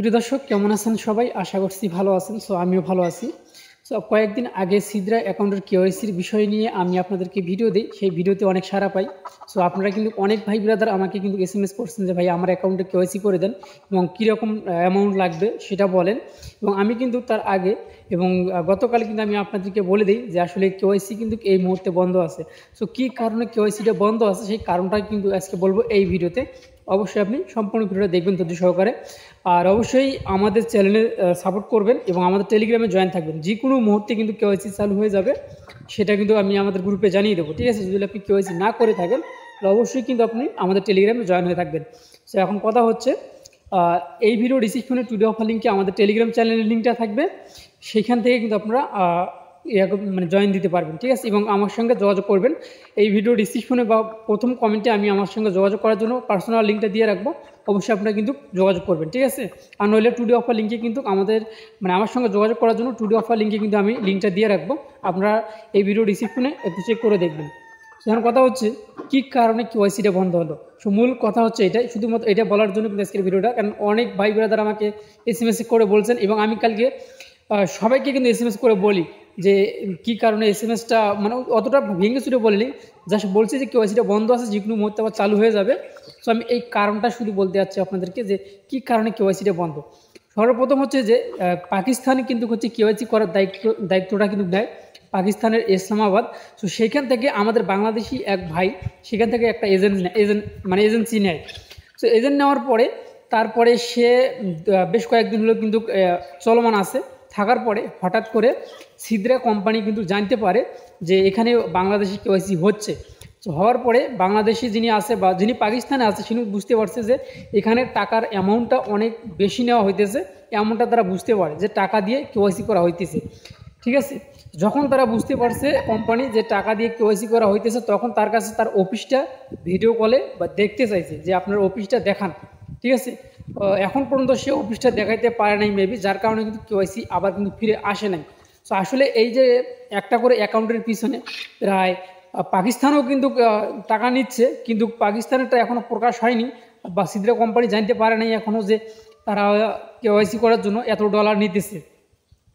প্রিয় দর্শক কেমন আছেন সবাই? আশা করছি ভালো আছেন। আমিও ভালো আছি। কয়েকদিন আগে সিদ্রা অ্যাকাউন্টের কেওয়াইসির বিষয় নিয়ে আমি আপনাদেরকে ভিডিও দিই। সেই ভিডিওতে অনেক সাড়া পাই। আপনারা কিন্তু অনেক ভাই ব্রাদার আমাকে কিন্তু এসএমএস করছেন যে ভাই আমার অ্যাকাউন্টে কেওয়াইসি করে দেন এবং কীরকম অ্যামাউন্ট লাগবে সেটা বলেন। এবং আমি কিন্তু তার আগে এবং গতকাল কিন্তু আমি আপনাদেরকে বলে দিই যে আসলে কেওয়াইসি কিন্তু এই মুহূর্তে বন্ধ আছে। কী কারণে কেওয়াইসিটা বন্ধ আছে সেই কারণটা কিন্তু আজকে বলবো এই ভিডিওতে। অবশ্যই আপনি সম্পূর্ণ ভিডিওটা দেখবেন ধৈর্য সহকারে। আর অবশ্যই আমাদের চ্যানেলে সাপোর্ট করবেন এবং আমাদের টেলিগ্রামে জয়েন থাকবেন। যে কোনো মুহূর্তে কিন্তু কেওয়াইসি চালু হয়ে যাবে, সেটা কিন্তু আমি আমাদের গ্রুপে জানিয়ে দেবো। ঠিক আছে? যদি আপনি কেওয়াইসি না করে থাকেন তাহলে অবশ্যই কিন্তু আপনি আমাদের টেলিগ্রামে জয়েন হয়ে থাকবেন। এখন কথা হচ্ছে, এই ভিডিও ডিসক্রিপশনে টুডে অফার লিঙ্কে আমাদের টেলিগ্রাম চ্যানেলের লিঙ্কটা থাকবে। সেখান থেকে কিন্তু আপনারা জয়েন দিতে পারবেন। ঠিক আছে? এবং আমার সঙ্গে যোগাযোগ করবেন। এই ভিডিও ডিসক্রিপশনে বা প্রথম কমেন্টে আমি আমার সঙ্গে যোগাযোগ করার জন্য পার্সোনাল লিঙ্কটা দিয়ে রাখবো। অবশ্যই আপনারা কিন্তু যোগাযোগ করবেন। ঠিক আছে? আর নইলে টুডে অফার লিঙ্কে কিন্তু আমার সঙ্গে যোগাযোগ করার জন্য টুডে অফার লিঙ্কে কিন্তু আমি লিঙ্কটা দিয়ে রাখবো। আপনারা এই ভিডিও ডিসক্রিপশনে একটু চেক করে দেখবেন। এখন কথা হচ্ছে, কী কারণে কেওয়াইসিটা বন্ধ হলো। মূল কথা হচ্ছে এটাই, শুধুমাত্র এটা বলার জন্য কিন্তু আজকের ভিডিওটা। কারণ অনেক ভাই ব্রাদার আমাকে এসএমএস করে বলছেন এবং আমি কালকে সবাইকে কিন্তু এসএমএস করে বলি যে কী কারণে এসএমএসটা অতটা ভেঙে চুরে বলিনি, জাস্ট বলছি যে কেওয়াইসিটা বন্ধ আছে, যে কোনো মুহূর্তে আবার চালু হয়ে যাবে। আমি এই কারণটা শুধু বলতে যাচ্ছি আপনাদেরকে যে কী কারণে কেওয়াইসিটা বন্ধ। সর্বপ্রথম হচ্ছে যে পাকিস্তানে কিন্তু হচ্ছে কেওয়াইসি করার দায়িত্বটা কিন্তু দেয় পাকিস্তানের ইসলামাবাদ। সেইখান থেকে আমাদের বাংলাদেশি এক ভাই সেখান থেকে একটা এজেন্সি নেয়। এজেন্ট নেওয়ার পরে তারপরে সে বেশ কয়েকদিন হলো কিন্তু চলমান আছে। থাকার পরে হঠাৎ করে সিদ্রা কোম্পানি কিন্তু জানতে পারে যে এখানে বাংলাদেশি কেওয়াইসি হচ্ছে। হওয়ার পরে বাংলাদেশি যিনি আছে বা যিনি পাকিস্তানে আছে তিনি বুঝতে পারছে যে এখানে টাকার অ্যামাউন্টটা অনেক বেশি নেওয়া হইতেছে। অ্যামাউন্টটা তারা বুঝতে পারে যে টাকা দিয়ে কেওয়াইসি করা হইতেছে। ঠিক আছে? যখন তারা বুঝতে পারছে কোম্পানি যে টাকা দিয়ে কেওয়াইসি করা হইতেছে, তখন তার কাছে তার অফিসটা ভিডিও কলে বা দেখতে চাইছে যে আপনার অফিসটা দেখান। ঠিক আছে? এখন পর্যন্ত সে অফিসটা দেখাইতে পারে নাই মেবি, যার কারণে কিন্তু কেওয়াইসি আবার কিন্তু ফিরে আসে নাই। আসলে এই যে একটা করে অ্যাকাউন্টের পিছনে প্রায় পাকিস্তানও কিন্তু টাকা নিচ্ছে, কিন্তু পাকিস্তানেরটা এখনও প্রকাশ হয়নি বা সিদ্রা কোম্পানি জানতে পারে নাই এখনও যে তারা কেওয়াইসি করার জন্য এত ডলার নিতেছে।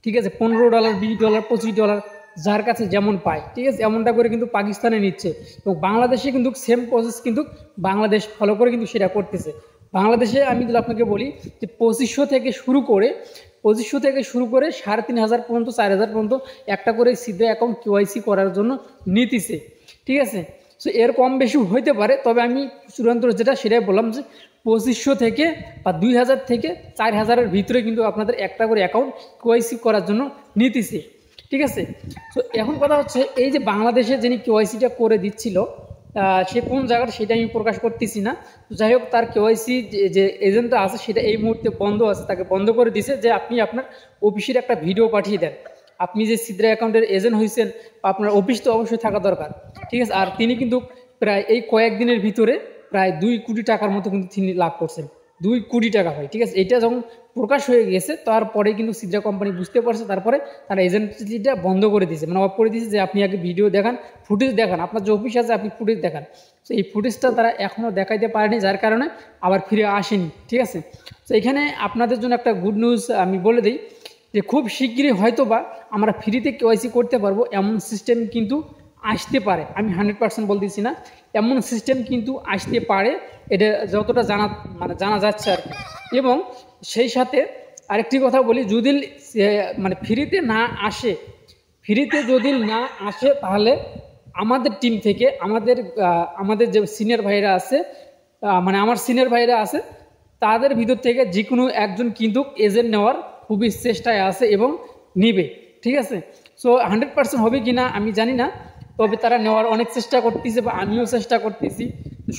ঠিক আছে? $15, $20, $25, যার কাছে যেমন পায়। ঠিক আছে? এমনটা করে কিন্তু পাকিস্তানে নিচ্ছে এবং বাংলাদেশে কিন্তু সেম প্রসেস কিন্তু বাংলাদেশ ফলো করে কিন্তু সেটা করতেছে। বাংলাদেশে আমি যদি আপনাকে বলি যে 2500 থেকে শুরু করে 3,500 পর্যন্ত 4,000 পর্যন্ত একটা করে সিধা অ্যাকাউন্ট কেওয়াইসি করার জন্য নিতেছে। ঠিক আছে? এর কম বেশি হইতে পারে, তবে আমি চূড়ান্ত যেটা সেটাই বললাম যে 2500 থেকে বা 2,000 থেকে 4,000-এর ভিতরে কিন্তু আপনাদের একটা করে অ্যাকাউন্ট কেওয়াইসি করার জন্য নিতেছে। ঠিক আছে? এখন কথা হচ্ছে, এই যে বাংলাদেশে যিনি কেওয়াইসিটা করে দিচ্ছিল সে কোন জায়গার সেটা আমি প্রকাশ করতেছি না। যাই হোক, তার কেওয়াইসি যে এজেন্টটা আছে সেটা এই মুহূর্তে বন্ধ আছে, তাকে বন্ধ করে দিছে যে আপনি আপনার অফিসের একটা ভিডিও পাঠিয়ে দেন। আপনি যে সিদ্রা অ্যাকাউন্টের এজেন্ট হয়েছেন, আপনার অফিস তো অবশ্যই থাকা দরকার। ঠিক আছে? আর তিনি কিন্তু প্রায় এই কয়েকদিনের ভিতরে প্রায় 2 কোটি টাকার মতো কিন্তু তিনি লাভ করছেন। 2 কোটি টাকা হয়। ঠিক আছে? এটা যখন প্রকাশ হয়ে গেছে তারপরে কিন্তু সিদ্রা কোম্পানি বুঝতে পারছে, তারপরে তারা এজেন্সিটা বন্ধ করে দিয়েছে, অফ করে দিয়েছে যে আপনি আগে ভিডিও দেখান, ফুটেজ দেখান, আপনার যে অফিস আছে আপনি ফুটেজ দেখান। এই ফুটেজটা তারা এখনও দেখাইতে পারেনি, যার কারণে আবার ফিরে আসেনি। ঠিক আছে? এখানে আপনাদের জন্য একটা গুড নিউজ আমি বলে দিই যে খুব শিগগিরই হয়তো বা আমরা ফ্রিতে কেওয়াইসি করতে পারবো, এমন সিস্টেম কিন্তু আসতে পারে। আমি 100% বলতেছি না, এমন সিস্টেম কিন্তু আসতে পারে, এটা যতটা জানা যাচ্ছে আর কি। এবং সেই সাথে আরেকটি কথা বলি, যদি ফ্রিতে না আসে, তাহলে আমাদের টিম থেকে আমাদের যে সিনিয়র ভাইরা আছে, আমার সিনিয়র ভাইরা আছে, তাদের ভিতর থেকে যে কোনো একজন কিন্তু এজেন্ট নেওয়ার খুবই চেষ্টায় আছে এবং নিবে। ঠিক আছে? 100% হবে কি না আমি জানি না, তবে তারা নেওয়ার অনেক চেষ্টা করতেছে বা আমিও চেষ্টা করতেছি,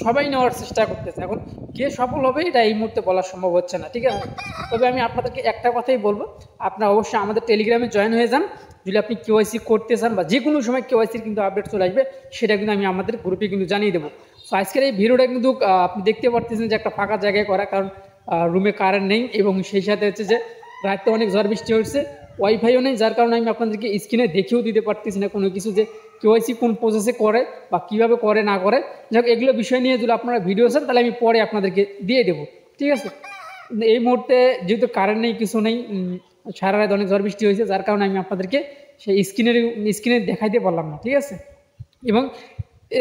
সবাই নেওয়ার চেষ্টা করতেছে। এখন কে সফল হবে এটা এই মুহূর্তে বলা সম্ভব হচ্ছে না। ঠিক আছে? তবে আমি আপনাদেরকে একটা কথাই বলবো, আপনারা অবশ্যই আমাদের টেলিগ্রামে জয়েন হয়ে যান। যদি আপনি কেওয়াইসি করতে চান বা যে কোনো সময় কেওয়াইসির কিন্তু আপডেট চলে আসবে, সেটা কিন্তু আমি আমাদের গ্রুপে কিন্তু জানিয়ে দেবো। আজকের এই ভিডিওটা কিন্তু আপনি দেখতে পারতেছেন যে একটা ফাঁকা জায়গায় করা, কারণ রুমে কারেন্ট নেই এবং সেই সাথে হচ্ছে যে রাতে অনেক ঝড় বৃষ্টি হচ্ছে, ওয়াইফাইও নেই, যার কারণে আমি আপনাদেরকে স্ক্রিনে দেখেও দিতে পারতেছি না কোনো কিছু যে কেওয়াইসি কোন প্রসেসে করে বা কীভাবে করে না করে। যাই হোক, এগুলো বিষয় নিয়ে যদি আপনারা ভিডিও চান তাহলে আমি পরে আপনাদেরকে দিয়ে দেবো। ঠিক আছে? এই মুহূর্তে যেহেতু কারেন্ট নেই, কিছু নেই, সারা রাত অনেক ঝড় বৃষ্টি হয়েছে, যার কারণে আমি আপনাদেরকে সেই স্ক্রিনে দেখাইতে পারলাম না, ঠিক আছে। এবং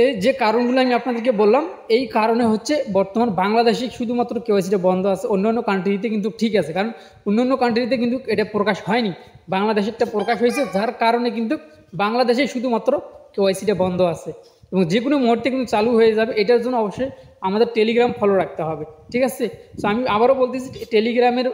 এই যে কারণগুলো আমি আপনাদেরকে বললাম, এই কারণে হচ্ছে বর্তমান বাংলাদেশে শুধুমাত্র কেওয়াইসিটা বন্ধ আছে, অন্যান্য কান্ট্রিতে কিন্তু ঠিক আছে, কারণ অন্যান্য কান্ট্রিতে কিন্তু এটা প্রকাশ হয়নি, বাংলাদেশেরটা প্রকাশ হয়েছে, যার কারণে কিন্তু বাংলাদেশে শুধুমাত্র কেওয়াইসিটা বন্ধ আছে এবং যে কোনো মুহূর্তে কিন্তু চালু হয়ে যাবে। এটার জন্য অবশ্যই আমাদের টেলিগ্রাম ফলো রাখতে হবে, ঠিক আছে। সো আমি আবারও বলতেছি, টেলিগ্রামের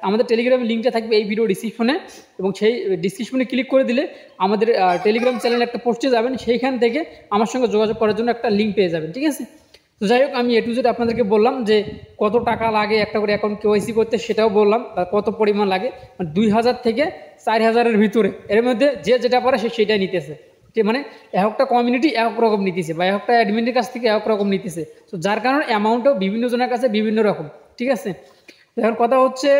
আমাদের টেলিগ্রামের লিঙ্কটা থাকবে এই ভিডিও ডিসক্রিপশনে, এবং সেই ডিসক্রিপশনে ক্লিক করে দিলে আমাদের টেলিগ্রাম চ্যানেলে একটা পোস্টে যাবেন, সেইখান থেকে আমার সঙ্গে যোগাযোগ করার জন্য একটা লিঙ্ক পেয়ে যাবেন, ঠিক আছে। তো যাই হোক, আমি A to Z আপনাদেরকে বললাম যে কত টাকা লাগে একটা করে অ্যাকাউন্ট কেওয়াইসি করতে, সেটাও বললাম, বা কত পরিমাণ লাগে, 2000 থেকে 4000-এর ভিতরে, এর মধ্যে যে যেটা পারে সে সেটাই নিতেছে, মানে একটা কমিউনিটি এক রকম নিতেছে, বা একটা অ্যাডমিনের কাছ থেকে এক রকম নিতেছে। তো যার কারণে অ্যামাউন্টও বিভিন্ন জনের কাছে বিভিন্ন রকম, ঠিক আছে। এখন কথা হচ্ছে,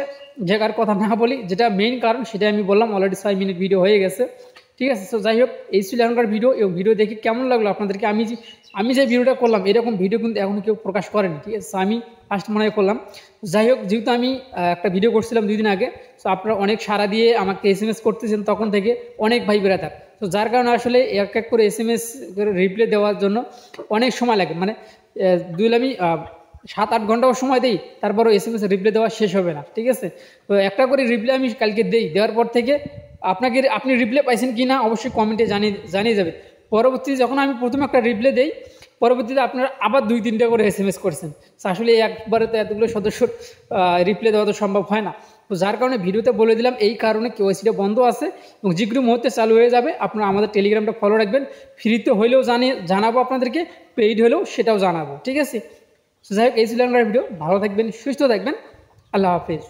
জায়গার কথা না বলি, যেটা মেইন কারণ সেটা আমি বললাম, অলরেডি 6 মিনিট ভিডিও হয়ে গেছে, ঠিক আছে। তো যাই হোক, এই ছিল এখনকার ভিডিও। এবং ভিডিও দেখে কেমন লাগলো আপনাদেরকে, আমি যে ভিডিওটা করলাম, এরকম ভিডিও কিন্তু এখন কেউ প্রকাশ করেনি, ঠিক আছে। আমি ফার্স্ট মনে হয় করলাম। যাই হোক, যেহেতু আমি একটা ভিডিও করছিলাম 2 দিন আগে, তো আপনারা অনেক সাড়া দিয়ে আমাকে SMS করতেছেন তখন থেকে, অনেক ভাই বেড়াতার। তো যার কারণে আসলে এক এক করে SMS করে রিপ্লাই দেওয়ার জন্য অনেক সময় লাগে, মানে আমি 7-8 ঘন্টাও সময় দিই, তারপরও SMS রিপ্লাই দেওয়া শেষ হবে না, ঠিক আছে। তো একটা করে রিপ্লাই আমি কালকে দেওয়ার পর থেকে আপনি রিপ্লাই পাইছেন কি না অবশ্যই কমেন্টে জানিয়ে যাবে। পরবর্তীতে যখন আমি প্রথমে একটা রিপ্লাই দেই, পরবর্তীতে আপনারা আবার 2-3টা করে SMS করছেন। আসলে একবারে তো এতগুলো সদস্যর রিপ্লাই দেওয়া তো সম্ভব হয় না। তো যার কারণে ভিডিওতে বলে দিলাম, এই কারণে কেওয়াইসিটা বন্ধ আছে এবং যে কোনো মুহূর্তে চালু হয়ে যাবে। আপনারা আমাদের টেলিগ্রামটা ফলো রাখবেন, ফ্রিতে হলেও জানাবো আপনাদেরকে, পেইড হলেও সেটাও জানাবো, ঠিক আছে। যাই হোক, এই ছিল আমার ভিডিও। ভালো থাকবেন, সুস্থ থাকবেন, আল্লাহ হাফেজ।